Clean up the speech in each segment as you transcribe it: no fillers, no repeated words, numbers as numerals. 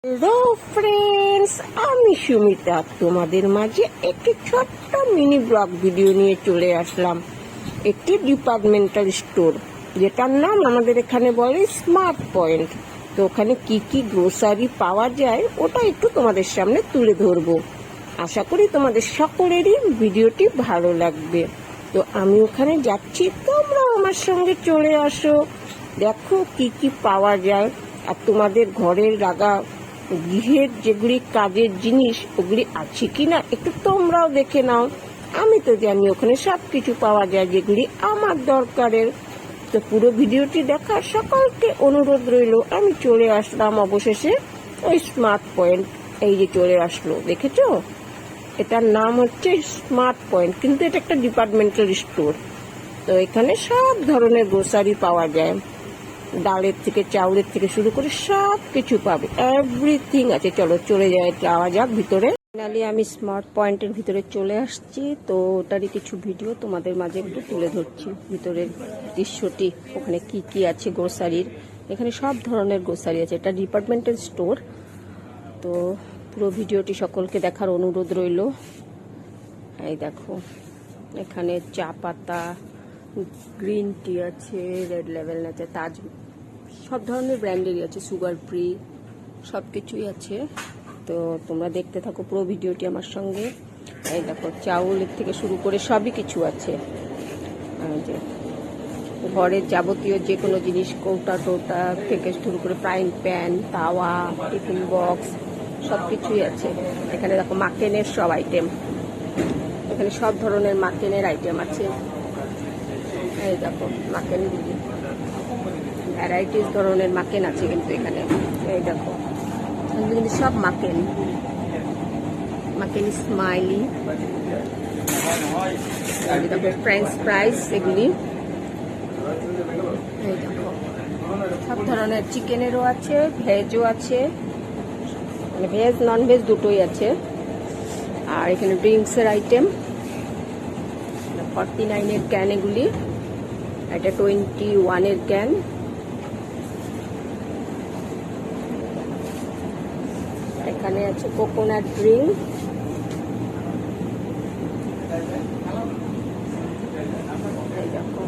Hello friends, আমি সুমিতা তোমাদের মাঝে একটি ছোট্ট মিনি ব্লগ ভিডিও নিয়ে চলে আসলাম। একটি ডিপার্টমেন্টাল স্টোর, যেটার নাম আমাদের এখানে বলে স্মার্ট পয়েন্ট। তো ওখানে কি কি গ্রোসারি পাওয়া যায় ওটা একটু তোমাদের সামনে তুলে ধরবো। আশা করি তোমাদের সকলেরই ভিডিওটি ভালো লাগবে। তো আমি ওখানে যাচ্ছি, তোমরা আমার সঙ্গে চলে আসো, দেখো কি কি পাওয়া যায়। আর তোমাদের ঘরের গৃহের যেগুলি কাজের জিনিস ওগুলি আছে কিনা একটু তোমরাও দেখে নাও। আমি তো জানি ওখানে সব কিছু পাওয়া যায় যেগুলি আমার দরকারের। তো পুরো ভিডিওটি দেখার সকলকে অনুরোধ রইল। আমি চলে আসলাম অবশেষে ওই স্মার্ট পয়েন্ট। এই যে চলে আসলো, দেখেছো? এটার নাম হচ্ছে স্মার্ট পয়েন্ট, কিন্তু এটা একটা ডিপার্টমেন্টাল স্টোর। তো এখানে সব ধরনের গ্রোসারি পাওয়া যায়, ডালের থেকে চাউলের থেকে শুরু করে সব কিছু পাবে, এভরিথিং আছে। চলো যাওয়া যাক ভিতরে। ফাইনালি আমি স্মার্ট পয়েন্টের ভিতরে চলে আসছি। তো ওটারই কিছু ভিডিও তোমাদের মাঝে একটু তুলে ধরছি, ভিতরের দৃশ্যটি। ওখানে কি কি আছে গ্রোসারির, এখানে সব ধরনের গ্রোসারি আছে। এটা ডিপার্টমেন্টাল স্টোর। তো পুরো ভিডিওটি সকলকে দেখার অনুরোধ রইল। এই দেখো, এখানে চা পাতা, গ্রিন টি আছে, রেড লেভেল আছে, তাজ, সব ধরনের ব্র্যান্ডেরই আছে, সুগার ফ্রি, সব কিছুই আছে। তো তোমরা দেখতে থাকো পুরো ভিডিওটি আমার সঙ্গে। এই দেখো, চাউলের থেকে শুরু করে সবই কিছু আছে। যে ঘরের যাবতীয় যে কোনো জিনিস, কৌটা টোটা থেকে শুরু করে ফ্রাইং প্যান, তাওয়া, টিফিন বক্স, সব কিছুই আছে। এখানে দেখো মাকেনের সব আইটেম, এখানে সব ধরনের মাকেনের আইটেম আছে। এই দেখো মাকেন, ভ্যারাইটিস ধরনের মাকেন আছে কিন্তু এখানে। এই দেখো, কিন্তু সব মাকেন স্মাইলি, দেখো ফ্রেঞ্চ ফ্রাইস, এগুলি। এই দেখো সব ধরনের চিকেনেরও আছে, ভেজও আছে, মানে ভেজ নন ভেজ দুটোই আছে। আর এখানে ড্রিঙ্কসের আইটেম, 49-এর ক্যান এগুলি, এটা 21-এর ক্যান। এখানে আছে কোকোনাট ড্রিঙ্ক, এই দেখো,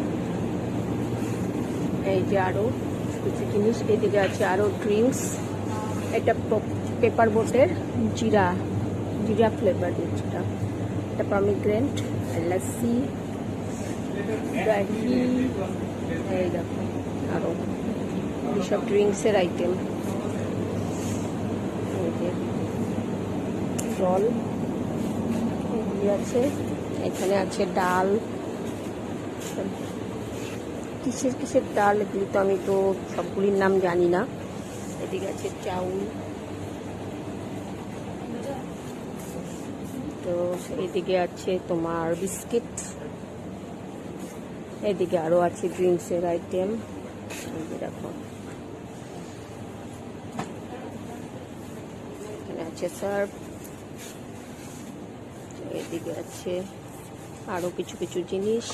এই যে আরো কিছু জিনিস। এদিকে আছে আরো ড্রিঙ্কস। এটা পেপার বোটের জিরা ফ্লেভার যেটা, এটা পমিগ্রেন্ট, লস্যি, দহি। এই দেখো আরো এইসব ড্রিঙ্কসের আইটেম। জল আছে। এখানে আছে ডাল, কিসের ডাল এগুলি তো আমি তো সবগুলির নাম জানি না। এদিকে আছে চাউল। তো এদিকে আছে তোমার বিস্কিট। এদিকে আরো আছে ড্রিঙ্কসের আইটেম। দেখো এখানে আছে সার্ফ। এদিকে আছে আরো কিছু কিছু জিনিস।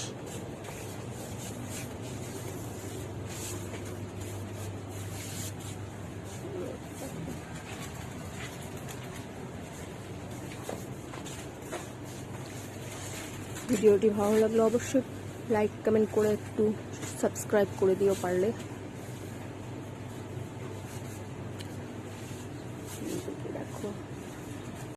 ভিডিওটি ভালো লাগলে অবশ্যই লাইক কমেন্ট করে একটু সাবস্ক্রাইব করে দিও পারলে। দেখো